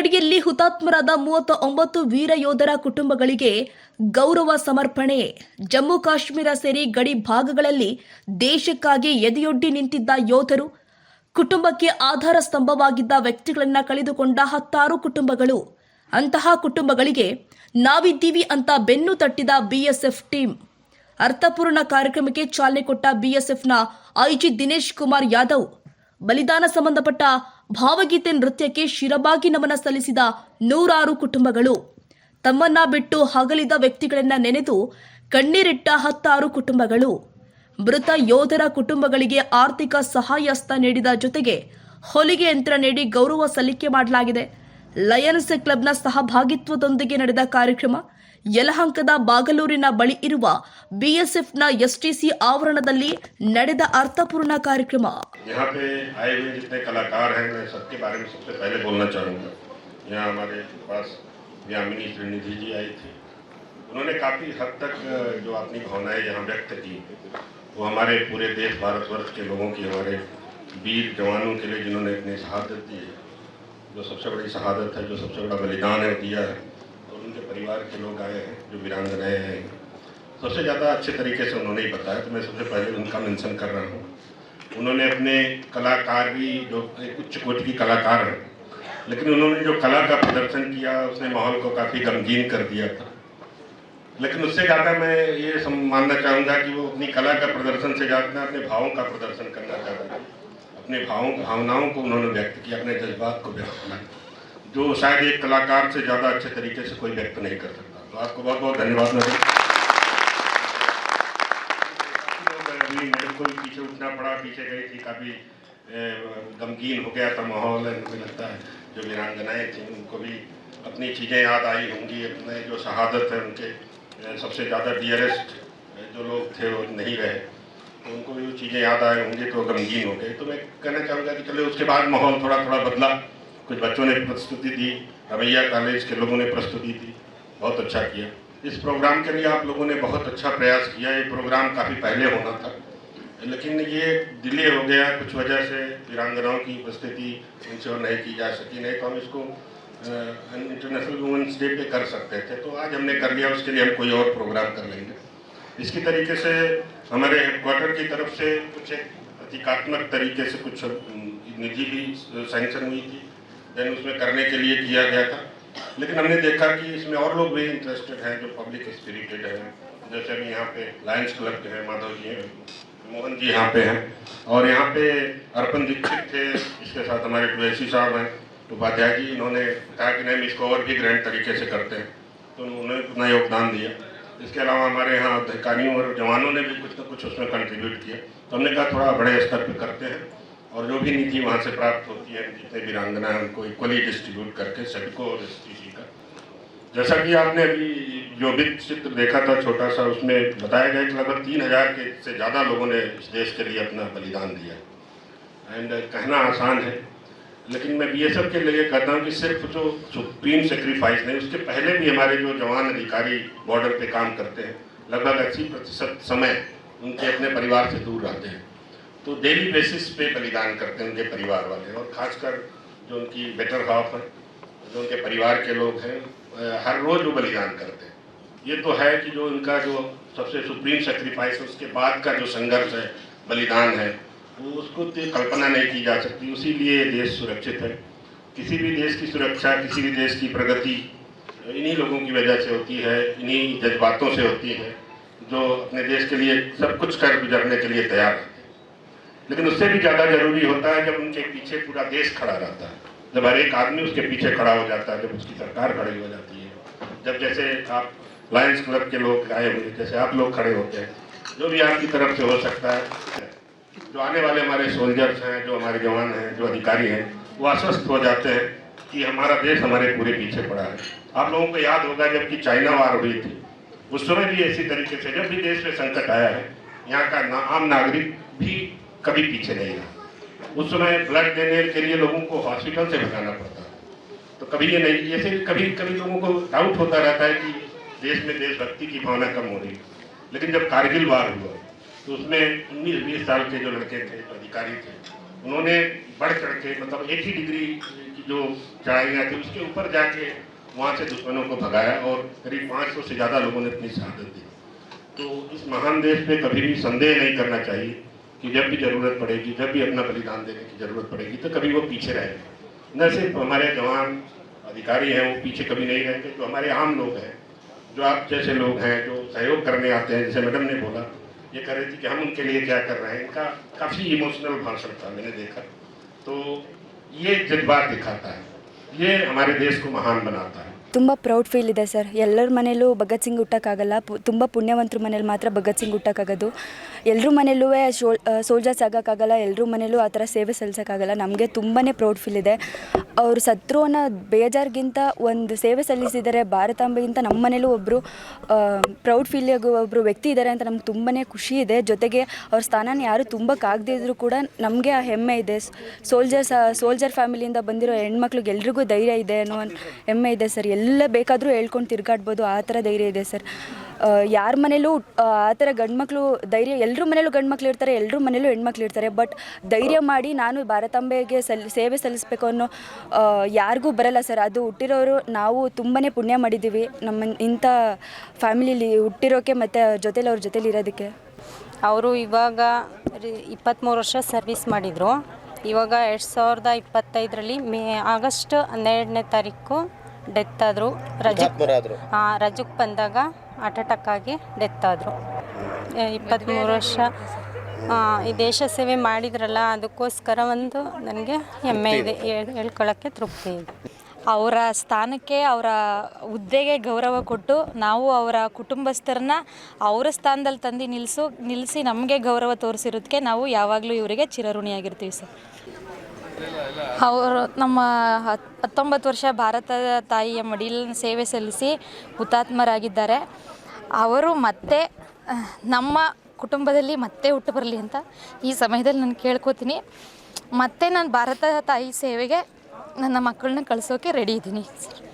ಗಡಿಯಲ್ಲಿ ಹುತಾತ್ಮರಾದ 39 ವೀರ ಯೋಧರ ಕುಟುಂಬಗಳಿಗೆ ಗೌರವ ಸಮರ್ಪಣೆ. ಜಮ್ಮು ಕಾಶ್ಮೀರ ಸೇರಿ ಗಡಿ ಭಾಗಗಳಲ್ಲಿ ದೇಶಕ್ಕಾಗಿ ಎದೆಯೊಡ್ಡಿ ನಿಂತಿದ್ದ ಯೋಧರು, ಕುಟುಂಬಕ್ಕೆ ಆಧಾರ ಸ್ತಂಭವಾಗಿದ್ದ ವ್ಯಕ್ತಿಗಳನ್ನು ಕಳೆದುಕೊಂಡ 10 ಕುಟುಂಬಗಳು. ಅಂತಹ ಕುಟುಂಬಗಳಿಗೆ ನಾವಿದ್ದೀವಿ ಅಂತ ಬೆನ್ನು ತಟ್ಟಿದ ಬಿಎಸ್ಎಫ್ ಟೀಮ್. ಅರ್ಥಪೂರ್ಣ ಕಾರ್ಯಕ್ರಮಕ್ಕೆ ಚಾಲನೆ ಕೊಟ್ಟ ಬಿಎಸ್ಎಫ್ನ ಐಜಿ ದಿನೇಶ್ ಕುಮಾರ್ ಯಾದವ್ ಬಲಿದಾನ ಸಂಬಂಧಪಟ್ಟ ಭಾವಗೀತೆ ನೃತ್ಯಕ್ಕೆ ಶಿರಬಾಗಿ ನಮನ ಸಲ್ಲಿಸಿದ 100 ಕುಟುಂಬಗಳು. ತಮ್ಮನ್ನ ಬಿಟ್ಟು ಹಗಲಿದ ವ್ಯಕ್ತಿಗಳನ್ನ ನೆನೆದು ಕಣ್ಣೀರಿಟ್ಟ 10 ಕುಟುಂಬಗಳು. ಮೃತ ಯೋಧರ ಕುಟುಂಬಗಳಿಗೆ ಆರ್ಥಿಕ ಸಹಾಯಹಸ್ತ ನೀಡಿದ ಜೊತೆಗೆ ಹೊಲಿಗೆ ಯಂತ್ರ ನೀಡಿ ಗೌರವ ಸಲ್ಲಿಕೆ ಮಾಡಲಾಗಿದೆ. ಲಯನ್ಸ್ ಕ್ಲಬ್ನ ಸಹಭಾಗಿತ್ವದೊಂದಿಗೆ ನಡೆದ ಕಾರ್ಯಕ್ರಮ ಯಲಹಂಕದ ಬಾಗಲೂರಿನ ಬಳಿ ಇರುವ ಬಿಎಸ್ಎಫ್ನ ಎಸ್ಟಿಸಿ ಆವರಣದಲ್ಲಿ ನಡೆದ ಅರ್ಥಪೂರ್ಣ ಕಾರ್ಯಕ್ರಮ. यहाँ पे आए हुए जितने कलाकार हैं मैं सबके बारे में सबसे पहले बोलना चाहूँगा। यहाँ हमारे पास यामिनी श्रीनिधि जी आई थी। उन्होंने काफ़ी हद तक जो अपनी भावनाएं यहाँ व्यक्त की वो हमारे पूरे देश भारतवर्ष के लोगों की, हमारे वीर जवानों के लिए जिन्होंने अपनी शहादत दी है, जो सबसे बड़ी शहादत है, जो सबसे बड़ा बलिदान है दिया है, और उनके परिवार के लोग आए हैं, जो वीरांगनाएँ हैं, सबसे ज़्यादा अच्छे तरीके से उन्होंने ही बताया, तो मैं सबसे पहले उनका मेंशन कर रहा हूँ। उन्होंने अपने कलाकार भी जो एक उच्च कोटि की कलाकार हैं, लेकिन उन्होंने जो कला का प्रदर्शन किया उसने माहौल को काफ़ी गमगीन कर दिया था। लेकिन उससे ज़्यादा मैं ये मानना चाहूँगा कि वो अपनी कला का प्रदर्शन से ज़्यादा अपने भावों का प्रदर्शन करना चाहता था। अपने भावनाओं को उन्होंने व्यक्त किया, अपने जज्बात को व्यक्त किया, जो शायद एक कलाकार से ज़्यादा अच्छे तरीके से कोई व्यक्त नहीं कर सकता। तो आपको बहुत बहुत धन्यवाद। मेरे को पीछे उठना पड़ा, पीछे गई थी, काफ़ी गमगीन हो गया था माहौल। मुझे लगता है जो वीरांगनाएँ थी उनको भी अपनी चीज़ें याद आई होंगी, अपने जो शहादत है उनके सबसे ज़्यादा डियरेस्ट जो लोग थे वो नहीं रहे, तो उनको भी वो चीज़ें याद आए होंगी, तो गमगीन हो गए। तो मैं कहना चाहूँगा कि चलो उसके बाद माहौल थोड़ा थोड़ा बदला। कुछ बच्चों ने प्रस्तुति दी, रमैया कॉलेज के लोगों ने प्रस्तुति दी, बहुत अच्छा किया। इस प्रोग्राम के लिए आप लोगों ने बहुत अच्छा प्रयास किया। ये प्रोग्राम काफ़ी पहले होना था, लेकिन ये डिले हो गया कुछ वजह से, वीरांगनाओं की उपस्थिति इंश्योर नहीं की जा सकी। नहीं तो हम इसको इंटरनेशनल वुमेंस डे पे कर सकते थे, तो आज हमने कर लिया। उसके लिए हम कोई और प्रोग्राम कर लेंगे। इसकी तरीके से हमारे हेडक्वार्टर की तरफ से कुछ एक प्रतीकात्मक तरीके से कुछ निधि भी सैंक्शन हुई थी, देन उसमें करने के लिए किया गया था। लेकिन हमने देखा कि इसमें और लोग भी इंटरेस्टेड हैं जो पब्लिक स्पिरिटेड हैं, जैसे अभी यहाँ पे लायंस क्लब के हैं, माधव जी हैं, मोहन जी यहाँ पे हैं, और यहाँ पे अर्पण दीक्षित थे, इसके साथ हमारे टुवैसी साहब हैं, उपाध्याय जी। इन्होंने कहा कि नहीं इसको और भी ग्रैंड तरीके से करते हैं, तो उन्होंने अपना योगदान दिया। इसके अलावा हमारे यहाँ अधिकारियों और जवानों ने भी कुछ न कुछ उसमें कंट्रीब्यूट किया। तो हमने कहा थोड़ा बड़े स्तर पर करते हैं, और जो भी निधि वहाँ से प्राप्त होती है, जितने वीरांगना है उनको इक्वली डिस्ट्रीब्यूट करके सबको और एसटीसी का। जैसा कि आपने अभी जो भी चित्र देखा था छोटा सा, उसमें बताया गया कि लगभग 3000 के से ज़्यादा लोगों ने इस देश के लिए अपना बलिदान दिया। एंड कहना आसान है, लेकिन मैं बीएसएफ के लिए कहता हूँ कि सिर्फ जो सुप्रीम सेक्रीफाइस नहीं, उसके पहले भी हमारे जो जवान अधिकारी बॉर्डर पे काम करते हैं, लगभग 80% समय उनके अपने परिवार से दूर रहते हैं, तो डेली बेसिस पे बलिदान करते हैं उनके परिवार वाले। और ख़ासकर जो उनकी बेटर हाफ है, जो उनके परिवार के लोग हैं, हर रोज़ वो बलिदान करते हैं। ये तो है कि जो उनका जो सबसे सुप्रीम सेक्रीफाइस है, उसके बाद का जो संघर्ष है, बलिदान है, वो उसको कल्पना नहीं की जा सकती। उसी लिए देश सुरक्षित है। किसी भी देश की सुरक्षा, किसी भी देश की प्रगति इन्हीं लोगों की वजह से होती है, इन्हीं जज्बातों से होती है, जो अपने देश के लिए सब कुछ कर गुजरने के लिए तैयार रहते हैं। लेकिन उससे भी ज़्यादा जरूरी होता है जब उनके पीछे पूरा देश खड़ा रहता है, जब हर एक आदमी उसके पीछे खड़ा हो जाता है, जब उसकी सरकार खड़ी हो जाती है, जब जैसे आप लायंस क्लब के लोग आए हुए, जैसे आप लोग खड़े होते हैं, जो भी आपकी तरफ से हो सकता है। जो आने वाले हमारे सोल्जर्स हैं, जो हमारे जवान हैं, जो अधिकारी हैं, वो आश्वस्त हो जाते हैं कि हमारा देश हमारे पूरे पीछे पड़ा है। आप लोगों को याद होगा जब कि चाइना वार हुई थी, उस समय भी इसी तरीके से जब भी देश में संकट आया है, यहाँ का आम नागरिक भी कभी पीछे नहीं रहा। उस समय ब्लड देने के लिए लोगों को हॉस्पिटल से भगाना पड़ता है, तो कभी ये नहीं, ऐसे कभी कभी लोगों को डाउट होता रहता है कि देश में देशभक्ति की भावना कम हो रही है। लेकिन जब कारगिल वार हुआ तो उसमें 19-20 साल के जो लड़के थे, जो अधिकारी थे, उन्होंने बढ़ चढ़ के मतलब 80 डिग्री की जो चढ़ाइयाँ थी उसके ऊपर जाके वहाँ से दुश्मनों को भगाया और करीब 500 से ज़्यादा लोगों ने अपनी शहादत दी। तो इस महान देश पे कभी भी संदेह नहीं करना चाहिए कि जब भी ज़रूरत पड़ेगी, जब भी अपना बलिदान देने की ज़रूरत पड़ेगी तो कभी वो पीछे रहेंगे। न सिर्फ हमारे जवान अधिकारी हैं वो पीछे कभी नहीं रहेंगे, जो हमारे आम लोग हैं, जो आप जैसे लोग हैं, जो सहयोग करने आते हैं, जैसे मैडम ने बोला, ये कह रही थी कि हम उनके लिए क्या कर रहे हैं, इनका काफ़ी इमोशनल भाषण था मैंने देखा। तो ये जज्बात दिखाता है, ये हमारे देश को महान बनाता है। ತುಂಬ ಪ್ರೌಡ್ ಫೀಲ್ ಇದೆ ಸರ್. ಎಲ್ಲರ ಮನೇಲೂ ಭಗತ್ ಸಿಂಗ್ ಹುಟ್ಟೋಕ್ಕಾಗಲ್ಲ, ತುಂಬ ಪುಣ್ಯವಂತರ ಮನೇಲಿ ಮಾತ್ರ ಭಗತ್ ಸಿಂಗ್ ಹುಟ್ಟೋಕ್ಕಾಗೋದು. ಎಲ್ಲರ ಮನೇಲೂ ಸೋಲ್ಜರ್ಸ್ ಆಗೋಕ್ಕಾಗಲ್ಲ, ಎಲ್ಲರ ಮನೇಲೂ ಆ ಥರ ಸೇವೆ ಸಲ್ಲಿಸೋಕ್ಕಾಗಲ್ಲ. ನಮಗೆ ತುಂಬಾ ಪ್ರೌಡ್ ಫೀಲ್ ಇದೆ. ಅವರು ಸತ್ರು ಅನ್ನೋ ಬೇಜಾರಿಗಿಂತ ಒಂದು ಸೇವೆ ಸಲ್ಲಿಸಿದ್ದಾರೆ ಭಾರತಾಂಬೆಗಿಂತ. ನಮ್ಮ ಮನೇಲೂ ಒಬ್ಬರು ಪ್ರೌಡ್ ಫೀಲ್ ಆಗೋ ಒಬ್ಬರು ವ್ಯಕ್ತಿ ಇದ್ದಾರೆ ಅಂತ ನಮ್ಗೆ ತುಂಬಾ ಖುಷಿ ಇದೆ. ಜೊತೆಗೆ ಅವ್ರ ಸ್ಥಾನನ ಯಾರು ತುಂಬಕ್ಕಾಗದೇ ಇದ್ದರೂ ಕೂಡ ನಮಗೆ ಆ ಹೆಮ್ಮೆ ಇದೆ. ಸೋಲ್ಜರ್ ಫ್ಯಾಮಿಲಿಯಿಂದ ಬಂದಿರೋ ಹೆಣ್ಮಕ್ಳಿಗೆ ಎಲ್ರಿಗೂ ಧೈರ್ಯ ಇದೆ ಅನ್ನೋ ಹೆಮ್ಮೆ ಇದೆ ಸರ್. ಎಲ್ಲ ಬೇಕಾದರೂ ಹೇಳ್ಕೊಂಡು ತಿರುಗಾಡ್ಬೋದು, ಆ ಥರ ಧೈರ್ಯ ಇದೆ ಸರ್. ಯಾರ ಮನೇಲೂ ಆ ಥರ ಗಂಡ್ಮಕ್ಳು ಧೈರ್ಯ, ಎಲ್ಲರ ಮನೇಲೂ ಗಂಡ್ಮಕ್ಳು ಇರ್ತಾರೆ, ಎಲ್ಲರ ಮನೇಲೂ ಹೆಣ್ಮಕ್ಳು ಇರ್ತಾರೆ. ಬಟ್ ಧೈರ್ಯ ಮಾಡಿ ನಾನು ಭಾರತಾಂಬೆಗೆ ಸೇವೆ ಸಲ್ಲಿಸಬೇಕು ಅನ್ನೋ ಯಾರಿಗೂ ಬರಲ್ಲ ಸರ್. ಅದು ಹುಟ್ಟಿರೋರು ನಾವು ತುಂಬಾ ಪುಣ್ಯ ಮಾಡಿದ್ದೀವಿ ನಮ್ಮ ಇಂಥ ಫ್ಯಾಮಿಲಿಲಿ ಹುಟ್ಟಿರೋಕ್ಕೆ ಮತ್ತು ಜೊತೇಲಿ ಅವ್ರ ಜೊತೇಲಿ ಇರೋದಕ್ಕೆ. ಅವರು ಇವಾಗ 23 ವರ್ಷ ಸರ್ವಿಸ್ ಮಾಡಿದರು. ಇವಾಗ 2025ರಲ್ಲಿ ಆಗಸ್ಟ್ 12ನೇ ತಾರೀಕು ಡೆತ್ ಆದರು. ರಜಕ್ಕೆ ಬಂದಾಗ ಹಾರ್ಟ್ ಅಟ್ಯಾಕ್ ಆಗಿ ಡೆತ್ ಆದರು. 23 ವರ್ಷ ಈ ದೇಶ ಸೇವೆ ಮಾಡಿದ್ರಲ್ಲ, ಅದಕ್ಕೋಸ್ಕರ ಒಂದು ನನಗೆ ಹೆಮ್ಮೆ ಇದೆ, ಹೇಳ್ಕೊಳ್ಳೋಕ್ಕೆ ತೃಪ್ತಿ ಇದೆ. ಅವರ ಸ್ಥಾನಕ್ಕೆ, ಅವರ ಹುದ್ದೆಗೆ ಗೌರವ ಕೊಟ್ಟು ನಾವು ಅವರ ಕುಟುಂಬಸ್ಥರನ್ನ ಅವರ ಸ್ಥಾನದಲ್ಲಿ ತಂದು ನಿಲ್ಲಿಸಿ ನಮಗೆ ಗೌರವ ತೋರಿಸಿರೋದಕ್ಕೆ ನಾವು ಯಾವಾಗಲೂ ಇವರಿಗೆ ಚಿರಋಣಿಯಾಗಿರ್ತೀವಿ ಸರ್. ಅವರು ನಮ್ಮ 19 ವರ್ಷ ಭಾರತದ ತಾಯಿಯ ಮಡಿಲಿನ ಸೇವೆ ಸಲ್ಲಿಸಿ ಹುತಾತ್ಮರಾಗಿದ್ದಾರೆ. ಅವರು ಮತ್ತೆ ನಮ್ಮ ಕುಟುಂಬದಲ್ಲಿ ಮತ್ತೆ ಹುಟ್ಟು ಬರಲಿ ಅಂತ ಈ ಸಮಯದಲ್ಲಿ ನಾನು ಕೇಳ್ಕೊತೀನಿ. ಮತ್ತೆ ನಾನು ಭಾರತ ತಾಯಿ ಸೇವೆಗೆ ನನ್ನ ಮಕ್ಕಳನ್ನ ಕಳಿಸೋಕೆ ರೆಡಿ ಇದ್ದೀನಿ ಸರ್.